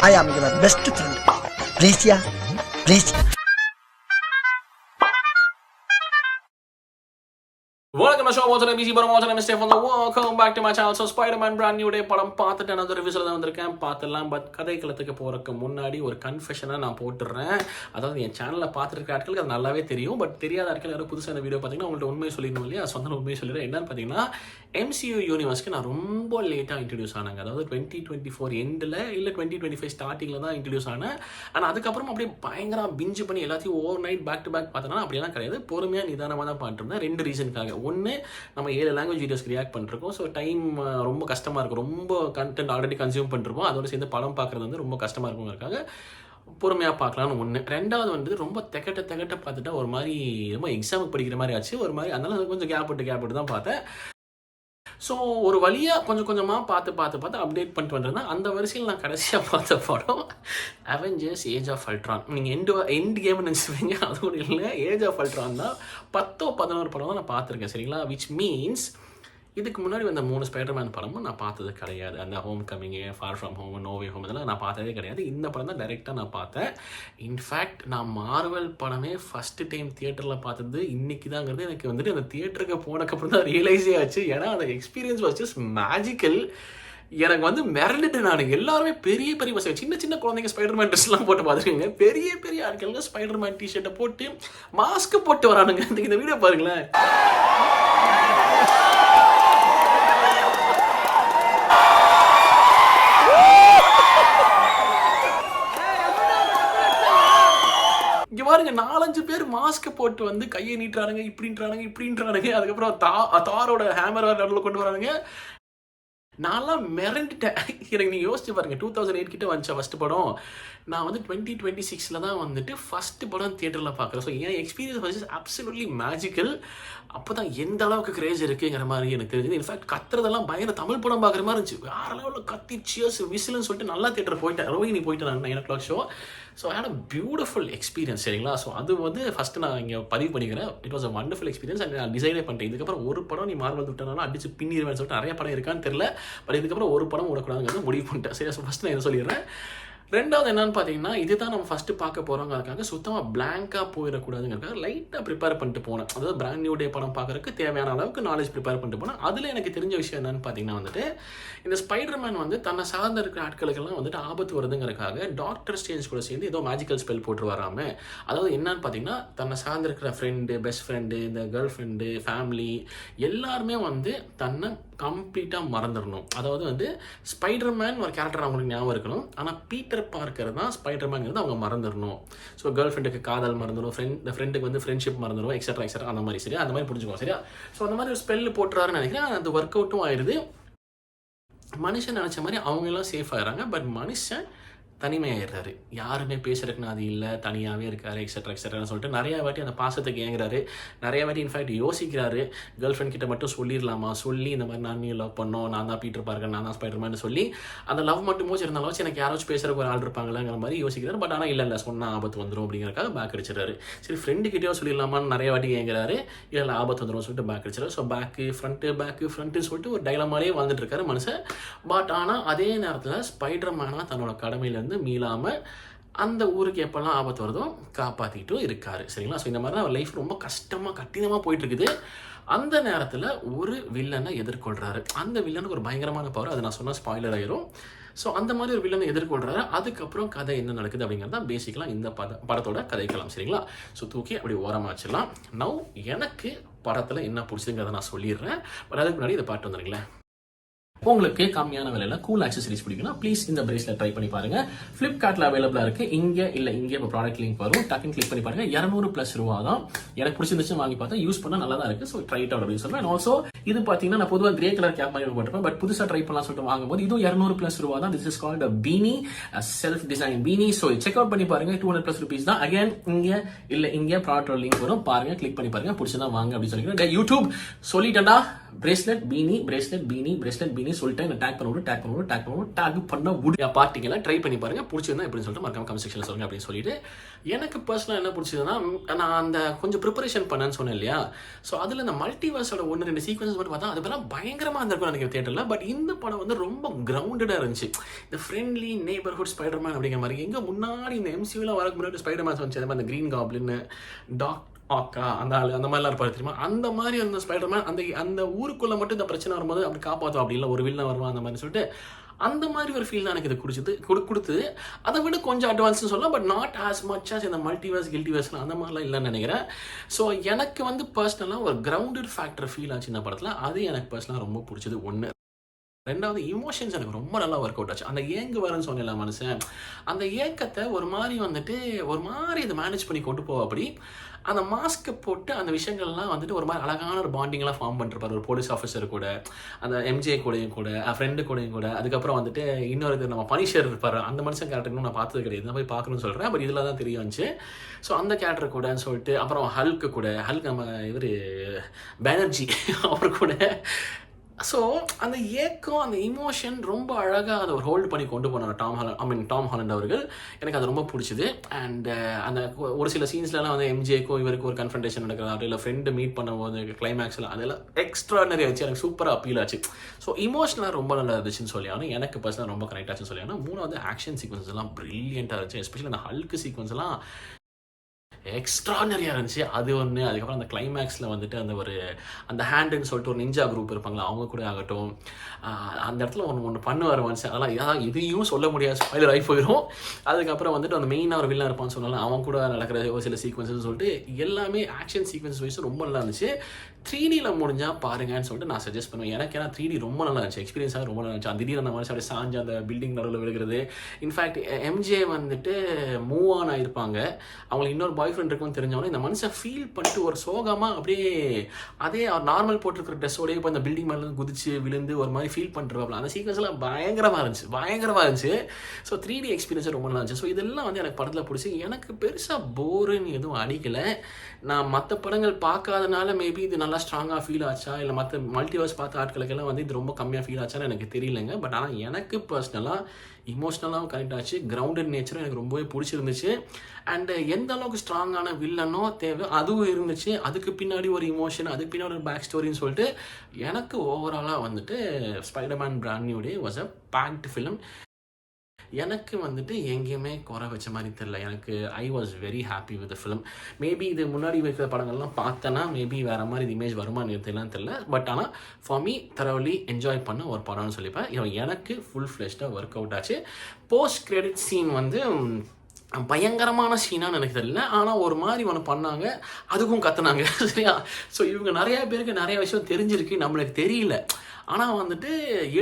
I am your best friend. Please, yeah. Please. Welcome to the show. What's up, busy? But I'm Stefan. Welcome back to my channel. So Spider-Man brand new day படம் பார்த்துட்டு நான் ரிவ்யூஸ்ல தான் வந்திருக்கேன். பார்த்துடலாம். But கதைக்களத்துக்கு போறதுக்கு முன்னாடி ஒரு கன்ஃபெஷனை நான் போட்டுடுறேன். அதாவது என் சேனல்ல பார்த்துருக்க ஆட்களுக்கு அது நல்லாவே தெரியும். பட் தெரியாத ஆட்கள் யாரும் புதுசாக இந்த வீடியோ பார்த்தீங்கன்னா உங்கள்ட்ட உண்மையை சொல்லிடணும் இல்லையா? சொந்த உண்மையை சொல்லிடுறேன். என்னன்னு பார்த்தீங்கன்னா MCU யூனிவர்ஸ்க்கு நான் ரொம்ப லேட்டாக இன்ட்ரடியூஸ் ஆனாங்க. அதாவது 2024 எண்டில் இல்லை 2025 ஸ்டார்டிங்கில் தான் இன்ட்ரடியூஸ் ஆனேன். ஆனால் அதுக்கப்புறம் அப்படியே பயங்கரமாக பிஞ்சு பண்ணி எல்லாத்தையும் overnight back to back பார்த்தோன்னா அப்படியெல்லாம் கிடையாது. பொறுமையாக நிதானமாக தான் பண்ணிருந்தேன். 2 ரீசனுக்காக. ஒன்று, நம்ம 7 லாங்குவேஜ் வீடியோஸ்க்கு ரியாக்ட் பண்ணிருக்கோம். ஸோ டைம் ரொம்ப கஷ்டமாக இருக்கும். ரொம்ப கண்டென்ட் ஆல்ரெடி கன்சியூம் பண்ணிருப்போம். அதோட சேர்ந்து படம் பார்க்குறது வந்து ரொம்ப கஷ்டமாக இருக்குங்கிறதுக்காக பொறுமையாக பார்க்கலான்னு ஒன்று. ரெண்டாவது வந்து ரொம்ப தெகட்ட பார்த்துட்டா ஒரு மாதிரி ரொம்ப எக்ஸாமுக்கு படிக்கிற மாதிரி ஆச்சு. ஒரு மாதிரி அதனால கொஞ்சம் கேப் விட்டு தான் பார்த்தேன். ஸோ ஒரு வழியாக கொஞ்சமாக பார்த்து அப்டேட் பண்ணிட்டு வந்தேன்னா அந்த வரிசையில் நான் கடைசியாக பார்த்த படம் அவெஞ்சர்ஸ் ஏஜ் ஆஃப் அல்ட்ரான். நீங்கள் எண்ட் கேம்னு நினச்சிப்பீங்க, அது கூட இல்லை. ஏஜ் ஆஃப் அல்ட்ரான் தான் 10-11 படம் தான் நான் பார்த்துருக்கேன். சரிங்களா? விச் மீன்ஸ் இதுக்கு முன்னாடி வந்த 3 ஸ்பைடர்மேன் படமும் நான் பார்த்தது கிடையாது. அந்த home coming, far from home, no way home இதெல்லாம் நான் பார்த்ததே கிடையாது. இந்த படம் தான் டைரெக்டாக நான் பார்த்தேன். இன்ஃபேக்ட் நான் மார்வல் படமே ஃபஸ்ட்டு டைம் தியேட்டரில் பார்த்தது இன்றைக்கி தாங்கிறது எனக்கு வந்துட்டு அந்த தியேட்டருக்கு போனக்கப்புறம் தான் ரியலைஸே ஆச்சு. ஏன்னா அந்த எக்ஸ்பீரியன்ஸ் வாஸ் ஜஸ்ட் மேஜிக்கல். எனக்கு வந்து மிரண்டுட்டு நான் எல்லாருமே பெரிய பசங்க, சின்ன குழந்தைங்க ஸ்பைடர்மேன் ட்ரெஸ்லாம் போட்டு பார்த்துருக்கீங்க. பெரிய ஆட்களுங்க ஸ்பைடர்மேன் டிஷர்ட்டை போட்டு மாஸ்க் போட்டு வரானுங்க. இந்த வீடியோ பாருங்களேன். இங்கே பாருங்க, 4-5 பேர் மாஸ்க் போட்டு வந்து கையை நீட்டுறானுங்க, இப்படின்றானுங்க. அதுக்கப்புறம் தாரோட ஹேமர் நடுவில் கொண்டு வரானுங்க. நான்லாம் மிரண்டுட்டேன். எனக்கு நீங்கள் யோசிச்சு பாருங்க, 2008 கிட்ட வந்துச்ச ஃபஸ்ட்டு படம். நான் வந்து 2026 தான் வந்துட்டு ஃபஸ்ட்டு படம் தியேட்டரில் பார்க்குறேன். So N experience was absolutely magical. அப்போ தான் எந்த அளவுக்கு கிரேஸ் இருக்குங்கிற மாதிரி எனக்கு தெரிஞ்சது. இன்ஃபேக்ட் கத்துறதெல்லாம் பயங்கர தமிழ் படம் பார்க்குற மாதிரி இருந்துச்சு. வேறு லெவலில் கத்தி சியர்ஸ் விசில்னு சொல்லிட்டு நல்லா தியேட்டர் போயிட்டேன். ரோஹிணி போயிட்டேன் நான் 9 o'clock show. So I had a beautiful experience. சரிங்களா? ஸோ அது வந்து ஃபஸ்ட்டு நான் இங்கே பதிவு பண்ணிக்கிறேன். It was a wonderful experience. And நான் டிசைடே பண்ணிட்டேன், இதுக்கப்புறம் ஒரு படம் நீ மார்வல் விட்டனாலும் அடிச்சு பின்னிடுவேன்னு சொல்லிட்டு. நிறைய படம் இருக்கான்னு தெரியல, பட் இதுக்கப்புறம் ஒரு படம் விடக்கூடாதுங்கிறது முடிவு பண்ணிட்டேன். சரி, ஸோ ஃபஸ்ட்டு நான் என்ன சொல்லிடுறேன். ரெண்டாவது என்னன்னு பார்த்தீங்கன்னா, இதுதான் நம்ம ஃபஸ்ட்டு பார்க்க போகிறோங்கிறதுக்காக சுத்தமாக பிளாங்காக போயிடக்கூடாதுங்கிறதுக்காக லைட்டாக ப்ரிப்பேர் பண்ணிட்டு போனேன். அதாவது பிராண்ட் நியூ டே படம் பார்க்குறதுக்கு தேவையான அளவுக்கு நாலேஜ் ப்ரிப்பேர் பண்ணிட்டு போனேன். அதில் எனக்கு தெரிஞ்ச விஷயம் என்னன்னு பார்த்தீங்கன்னா வந்துட்டு, இந்த ஸ்பைடர்மேன் வந்து தன்னை சார்ந்த இருக்கிற ஆட்களுக்கெல்லாம் வந்துட்டு ஆபத்து வருதுங்கிறதுக்காக டாக்டர் ஸ்ட்ரேஞ்ச் கூட சேர்ந்து ஏதோ மேஜிக்கல் ஸ்பெல் போட்டு வராம. அதாவது என்னன்னு பார்த்தீங்கன்னா, தன்னை சார்ந்திருக்கிற ஃப்ரெண்டு, பெஸ்ட் ஃப்ரெண்டு, இந்த கேர்ள் ஃப்ரெண்டு, ஃபேமிலி எல்லாருமே வந்து தன்னை கம்ப்ளீட்டாக மறந்துடணும். அதாவது வந்து ஸ்பைடர்மேன் ஒரு கேரக்டர் அவங்களுக்கு ஞாபகம் இருக்கணும், ஆனால் பீட்டர் பார்க்கர் தான் ஸ்பைடர்மேன் அவங்க மறந்துடணும். ஸோ கேர்ள் ஃப்ரெண்டுக்கு காதல் மறந்துடும், ஃப்ரெண்டுக்கு வந்து ஃப்ரெண்ட்ஷிப் மறந்துடும், எக்ஸட்ரா அந்த மாதிரி. சரியா? அந்த மாதிரி புரிஞ்சுக்கோங்க. சரியா? ஸோ அந்த மாதிரி ஒரு ஸ்பெல் போட்டுறாருன்னு நினைக்கிறேன். அந்த ஒர்க் அவுட்டும் ஆயிடுது. மனுஷன் நினச்ச மாதிரி அவங்க எல்லாம் சேஃப் ஆகிறாங்க. பட் மனுஷன் தனிமையாயிடுறாரு. யாருமே பேசுறதுக்குன்னு அது இல்லை, தனியாகவே இருக்காரு, எக்ஸட்ரான்னு சொல்லிட்டு நிறையா வாட்டி அந்த பாசத்துக்கு ஏங்குறாரு. நிறையா வாட்டி இன்ஃபேக்ட் யோசிக்கிறாரு, கேர்ள் ஃப்ரெண்ட் கிட்ட மட்டும் சொல்லிடலாமா, சொல்லி இந்த மாதிரி நான் நீ லவ் பண்ணோம், நான் தான் பீட்டர் பார்க்கர், நான் தான் ஸ்பைடர்மேன் சொல்லி அந்த லவ் மட்டும் மூச்சு இருந்தாலும் எனக்கு யாராச்சும் பேசுறதுக்கு ஒரு ஆள் இருப்பாங்களாங்கிற மாதிரி யோசிக்கிறாரு. பட் ஆனால் இல்லை சொன்னால் ஆபத்து வந்துடும் அப்படிங்கிறக்காக பேக் அடிச்சிடறாரு. சரி, ஃப்ரெண்டு கிட்டேயோ சொல்லிடலாமான்னு நிறைய வாட்டி ஏங்குறாரு. இல்லை ஆபத்து வந்துடும் சொல்லிட்டு பேக் அடிச்சிடறாரு. ஸோ ஃப்ரண்ட்டு சொல்லிட்டு ஒரு டைலமாலே வாழ்ந்துட்டு இருக்காரு மனுஷன். பட் ஆனால் அதே நேரத்தில் ஸ்பைடர்மேனாக தன்னோட கடமையிலேருந்து மீளாமல் அந்த ஊருக்கு எப்பெல்லாம் ஆபத்து வருதோ காப்பாற்றிட்டும் இருக்காரு. சரிங்களா? ஸோ இந்த மாதிரி தான் அவர் லைஃப் ரொம்ப கடினமாக போயிட்டு இருக்குது. அந்த நேரத்தில் ஒரு வில்லனை எதிர்கொள்கிறாரு. அந்த வில்லனுக்கு ஒரு பயங்கரமான பவர், அது நான் சொன்னால் ஸ்பாய்லர் ஆயிரும். ஸோ அந்த மாதிரி ஒரு வில்லனை எதிர்கொள்கிறாரு. அதுக்கப்புறம் கதை என்ன நடக்குது அப்படிங்கிறது தான் பேசிக்கலாம் இந்த படத்தோட கதைக்கலாம். சரிங்களா? ஸோ தூக்கி அப்படி ஓரமாக வச்சிடலாம். நவ் எனக்கு படத்தில் என்ன பிடிச்சதுங்கிறத நான் சொல்லிடுறேன். பட் அதுக்கு முன்னாடி இதை பாட்டு வந்துடுங்களேன். உங்களுக்கு கம்மியான விலையில கூல் ஆக்சசரிஸ் பிடிக்குன்னா ப்ளீஸ் இந்த பிரேஸ்லெட் ட்ரை பண்ணி பாருங்க. ஃபிளிப்கார்ட்ல அவைலபிளா இருக்கு. இங்கே இப்போ ப்ராடக்ட் லிங்க் வரும், டக்குன்னு கிளிக் பண்ணி பாருங்க. 200+ ரூபா தான். எனக்கு பிடிச்சிருந்துச்சு, வாங்கி பார்த்தா யூஸ் பண்ணா நல்லா தான் இருக்கு. ஸோ ட்ரை இட் அவுட் அப்படின்னு சொல்லுவேன். ஆல்சோ இது பாத்தீங்கன்னா நான் பொதுவாக கிரே கலர் கேப் மாதிரி போட்டிருப்பேன், பட் புதுசா ட்ரை பண்ணலாம் சொல்லிட்டு வாங்கும்போது இதுவும் 200+ ரூபா தான். This is called a பீனி, self design பீனி. So check out பண்ணி பாருங்க. 200+ rupees தான். அகைன் இங்கே ப்ராடக்ட் லிங்க் வரும், பாருங்க, கிளிக் பண்ணி பாருங்க. பிடிச்சதான் வாங்க அப்படின்னு சொல்லிக்கிறேன். யூடியூப் சொல்லிட்டேன்டா, பிரேஸ்லெட் பீனி சொல்லிட்டு டேக் பண்ண முடியும் பார்ட்டிங்களா ட்ரை பண்ணி பாருங்க. பிடிச்சிருந்தா எப்படின்னு சொல்லிட்டு மறக்காம கமெண்ட் செக்ஷன்ல சொல்லுங்க அப்படின்னு சொல்லிட்டு எனக்கு பர்சனலாக என்ன பிடிச்சதுன்னா நான் அந்த கொஞ்சம் ப்ரிப்பரேஷன் பண்ணேன்னு சொன்னேன் இல்லையா. ஸோ அதில் இந்த மல்டிவர்ஸோட 1-2 சீக்வன்ஸ் மட்டும் பார்த்தா அதுக்கெல்லாம் பயங்கரமாக இருந்திருக்கும் எனக்கு தியேட்டரில். பட் இந்த படம் வந்து ரொம்ப கிரவுண்டடாக இருந்துச்சு. இந்த ஃப்ரெண்ட்லி நெய்பர்ஹுட் ஸ்பைடர்மேன் அப்படிங்கிற மாதிரி எங்கே முன்னாடி இந்த எம்சியூலாம் வரக்கு முன்னாடி ஸ்பைடர்மேன்ஸ் வந்துச்சு. அந்த கிரீன் காப்ளின் ஆக்கா அந்த ஆள் அந்த மாதிரிலாம் இருப்பாரு தெரியுமா. அந்த மாதிரி அந்த ஸ்பைடர்மேன் அந்த ஊருக்குள்ளே மட்டும் இந்த பிரச்சனை வரும்போது அப்படி காப்பாற்றும் அப்படி இல்லை ஒரு வில்லன் வருவான் அந்த மாதிரி சொல்லிட்டு அந்த மாதிரி ஒரு ஃபீல் தான் எனக்கு இது கொடுத்து அதை விட கொஞ்சம் அட்வான்ஸ்னு சொல்லலாம். But not as much as இந்த மல்டிவர்ஸ் கில்டிவர்ஸ்லாம் அந்த மாதிரிலாம் இல்லைன்னு நினைக்கிறேன். ஸோ எனக்கு வந்து பர்சனலாக ஒரு கிரவுண்டட் ஃபேக்டர் ஃபீல் ஆச்சு இந்த படத்தில். அது எனக்கு பர்சனலாக ரொம்ப பிடிச்சது ஒன்று. ரெண்டாவது இமோஷன்ஸ் எனக்கு ரொம்ப நல்லா ஒர்க் அவுட் ஆச்சு. அந்த வரேன்னு சொன்னல மனுஷன் அந்த ஏக்கத்தை ஒரு மாதிரி வந்துட்டு ஒரு மாதிரி இதை மேனேஜ் பண்ணி கொண்டு போவா. அப்படி அந்த மாஸ்க்கை போட்டு அந்த விஷயங்கள்லாம் வந்துட்டு ஒரு மாதிரி அழகான ஒரு பாண்டிங்லாம் ஃபார்ம் பண்ணிருப்பார் ஒரு போலீஸ் ஆஃபீஸர் கூட, அந்த எம்ஜே கூடயும் கூட, ஃப்ரெண்டு கூடயும் கூட. அதுக்கப்புறம் வந்துட்டு இன்னொரு நம்ம பனிஷர் இருப்பார். அந்த மனுஷன் கேரக்டர் இன்னும் நான் பார்த்தது கிடையாது, நான் போய் பார்க்கணும்னு சொல்கிறேன். பட் இதில் தான் தெரிய வந்துச்சு. ஸோ அந்த கேரக்டர் கூடன்னு சொல்லிட்டு அப்புறம் ஹல்க் நம்ம இவர் பேனர்ஜி அவர் கூட. ஸோ அந்த ஏக்கம் அந்த இமோஷன் ரொம்ப அழகாக அதை ஒரு ஹோல்டு பண்ணி கொண்டு போனார் டாம் ஹாலண்ட் அவர்கள். எனக்கு அது ரொம்ப பிடிச்சிது. அண்ட் அந்த ஒரு சில சீன்ஸ்லாம் வந்து எம்ஜேக்கும் இவருக்கு ஒரு கன்ஃபரன்டேஷன் நடக்கிறது இல்லை ஃப்ரெண்டு மீட் பண்ணும்போது கிளைமேக்ஸில் அதெல்லாம் எக்ஸ்ட்ரானரி ஆச்சு. எனக்கு சூப்பராக அப்பீல் ஆச்சு. ஸோ இமோஷனலாக ரொம்ப நல்லா இருந்துச்சுன்னு சொல்லி ஆனால் எனக்கு பர்சனலாக ரொம்ப கனெக்ட் ஆச்சுன்னு சொல்லி ஆனால் மூணாவது ஆக்ஷன் சீக்வன்ஸ் எல்லாம் ப்ரில்லியண்ட்டாக இருந்துச்சு. எஸ்பெஷலி அந்த ஹல்க் சீக்வன்ஸ் எல்லாம் எக்ஸ்ட்ரானரியாக இருந்துச்சு. அது ஒன்று. அதுக்கப்புறம் அந்த கிளைமேக்ஸில் வந்துட்டு அந்த ஹேண்டுன்னு சொல்லிட்டு ஒரு நிஞ்சா குரூப் இருப்பாங்களா அவங்க கூட ஆகட்டும், அந்த இடத்துல ஒன்று பண்ணுவார் மனுஷன். அதெல்லாம் இதையும் சொல்ல முடியாது, ஸ்பாயிலர் ஆகி போயிடும். அதுக்கப்புறம் வந்துட்டு அந்த மெயினாக ஒரு வில்லன் இருப்பான்னு சொன்னாலும் அவன் கூட நடக்கிற ஒரு சில சீக்வன்ஸ்னு சொல்லிட்டு எல்லாமே ஆக்ஷன் சீக்வன்ஸ் வைஸ் ரொம்ப நல்லா இருந்துச்சு. 3Dயில் முடிஞ்சால் பாருங்கன்னு சொல்லிட்டு நான் சஜஸ்ட் பண்ணுவேன். எனக்கு ஏன்னா 3D ரொம்ப நல்லா இருந்துச்சு, எக்ஸ்பீரியன்ஸாக ரொம்ப நல்லா இருந்துச்சு. அந்த திடீர்னு அந்த மனுஷன் அப்படியே சாஞ்சு அந்த பில்டிங் நடுவில் விழுகிறது. இன்ஃபேக்ட் எம்ஜே வந்துட்டு மூவ் ஆன் ஆகிருப்பாங்க, அவங்களுக்கு இன்னொரு பாய் ஃப்ரெண்ட் இருக்குன்னு தெரிஞ்சவொன்னே இந்த மனுஷன் ஃபீல் பண்ணிட்டு ஒரு சோகமாக அப்படியே அதே அவர் நார்மல் போட்டிருக்கிற ட்ரெஸ்ஸோடய இப்போ அந்த பில்டிங் மேலே குதிச்சு விழுந்து ஒரு மாதிரி ஃபீல் பண்ணிருப்பாப்ல. அந்த சீக்வன்ஸ்லாம் பயங்கரமாக இருந்துச்சு. ஸோ 3D எக்ஸ்பீரியன்ஸாக ரொம்ப நல்லா இருந்துச்சு. ஸோ இதெல்லாம் வந்து எனக்கு படத்தில் பிடிச்சி எனக்கு பெருசாக போருன்னு எதுவும் அடிக்கலை. நான் மற்ற படங்கள் பார்க்காதனால மேபி இது நல்லா ஸ்ட்ராங்காக ஃபீல் ஆச்சா இல்லை மற்ற மல்டிவர்ஸ் பார்த்த ஆட்களுக்கெல்லாம் வந்து இது ரொம்ப கம்மியாக ஃபீல் ஆச்சான்னு எனக்கு தெரியலைங்க. பட் ஆனால் எனக்கு பர்சனலாக இமோஷ்னலாகவும் கனெக்ட் ஆச்சு. கிரவுண்டட் நேச்சரும் எனக்கு ரொம்பவே பிடிச்சிருந்துச்சு. அண்டு எந்த அளவுக்கு ஸ்ட்ராங்கான வில்லனோ தேவை அதுவும் இருந்துச்சு. அதுக்கு பின்னாடி ஒரு இமோஷன், அதுக்கு பின்னாடி ஒரு பேக் ஸ்டோரின்னு சொல்லிட்டு எனக்கு ஓவராலாக வந்துட்டு Spider Man brand new day was a packed film. எனக்கு வந்துட்டு எங்கேயுமே குறை வச்ச மாதிரி தெரியல. எனக்கு I was very happy with the film. Maybe இது முன்னாடி வைக்கிற படங்கள்லாம் பார்த்தேன்னா மேபி வேறு மாதிரி இது இமேஜ் வருமானு தெரியல. பட் ஆனால் ஃபார் மீ தரோலி என்ஜாய் பண்ண ஒரு படம்னு சொல்லிப்பேன். எனக்கு ஃபுல் ஃப்ளெஷ்டாக ஒர்க் அவுட் ஆச்சு. போஸ்ட் கிரெடிட் சீன் வந்து பயங்கரமான சீனான்னு எனக்கு தெரியல, ஆனால் ஒரு மாதிரி ஒன்று பண்ணாங்க, அதுக்கும் கற்றுனாங்க சரியா. ஸோ இவங்க நிறையா பேருக்கு நிறைய விஷயம் தெரிஞ்சிருக்கு, நம்மளுக்கு தெரியல. ஆனால் வந்துட்டு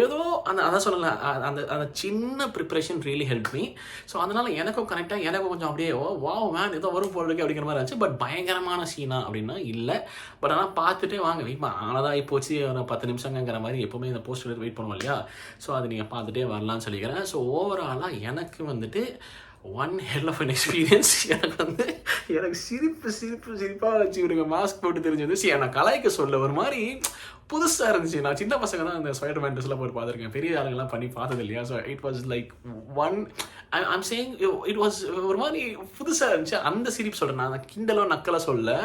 ஏதோ அதான் சொல்லலை, அந்த சின்ன preparation really help me. So அதனால் எனக்கும் கனெக்டாக எனக்கும் கொஞ்சம் அப்படியே வாவ் மேன் ஏதோ வரும் போல் இருக்கு அப்படிங்கிற மாதிரி இருந்துச்சு. பட் பயங்கரமான சீனா அப்படின்னா இல்லை. பட் ஆனால் பார்த்துட்டே வாங்க வெயிட் ஆனதாக ஆகிப்போச்சு ஒரு 10 நிமிஷங்கிற மாதிரி எப்போவுமே இந்த போஸ்டர் வெயிட் பண்ணுவோம் இல்லையா. ஸோ அது நீங்கள் பார்த்துட்டே வரலான்னு சொல்லிக்கிறேன். ஸோ ஓவராலாக எனக்கு வந்துட்டு one hell of an experience. எனக்கு சிரிப்பாக வச்சு இவருங்க மாஸ்க் போட்டு தெரிஞ்சது. சரி நான் கலாய்க்க சொல்ல ஒரு மாதிரி புதுசாக இருந்துச்சு. நான் சின்ன பசங்க தான் இந்த ஸ்பைடர்மேன் ட்ரெஸ்லாம் போட்டு பார்த்துருக்கேன், பெரிய ஆளுங்கெல்லாம் பண்ணி பார்த்தது இல்லையா. So it was like I'm saying it was ஒரு மாதிரி புதுசாக இருந்துச்சு. அந்த சிரிப்பு சொல்கிறேன், நான் கிண்டலோ நக்கலோ சொல்ல,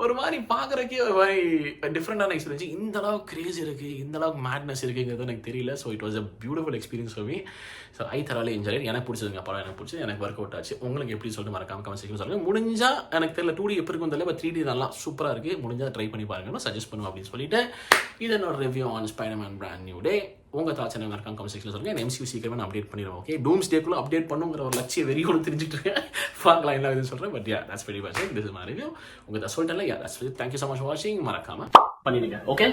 ஒரு மாதிரி பார்க்குறக்கே ஒரு மாதிரி டிஃப்ரெண்டான எக்ஸ்பீரியன்ஸ். இந்த அளவுக்கு கிரேஸ் இருக்குது, இந்த அளவுக்கு மேட்னஸ் இருக்குங்கிறது எனக்கு தெரியல. So it was a beautiful experience for me. So I thoroughly enjoy. எனக்கு பிடிச்சதுங்க படம், எனக்கு பிடிச்சது, எனக்கு ஒர்க் அவுட் ஆச்சு. உங்களுக்கு எப்படி சொல்லிட்டு மறக்காம கமெண்ட் செக்ஷன் சொல்லுங்கள். முடிஞ்சால் எனக்கு தெரியல 2D எப்படி இருக்கும் தெரியல, பட் 3D நல்லா சூப்பராக இருக்குது. முடிஞ்சால் ட்ரை பண்ணி பாருங்கன்னு சஜஸ்ட் பண்ணுவேன் அப்படின்னு சொல்லிட்டு இது என்னோட review on Spiderman brand new day. உங்கள் தாட்ஸ் என்ன மறக்காம கமெண்ட் செக்ஷன் சொல்லுங்கள். MCU சீக்கிரமே நான் அப்டேட் பண்ணிடுவோம். ஓகே, டூம்ஸ் டேக்குள்ளே அப்டேட் பண்ணுங்கிற ஒரு லட்சிய வெறியோடு தெரிஞ்சுட்டு இருக்கேன். பார்க்கலாம் என்ன இதுன்னு சொல்கிறேன். But yeah that's very much this is my review. உங்கள் தான் சொல்லிட்டேன்ல. Yeah that's thank you so much for வாட்சிங். மறக்காம பண்ணிடுங்க. ஓகே.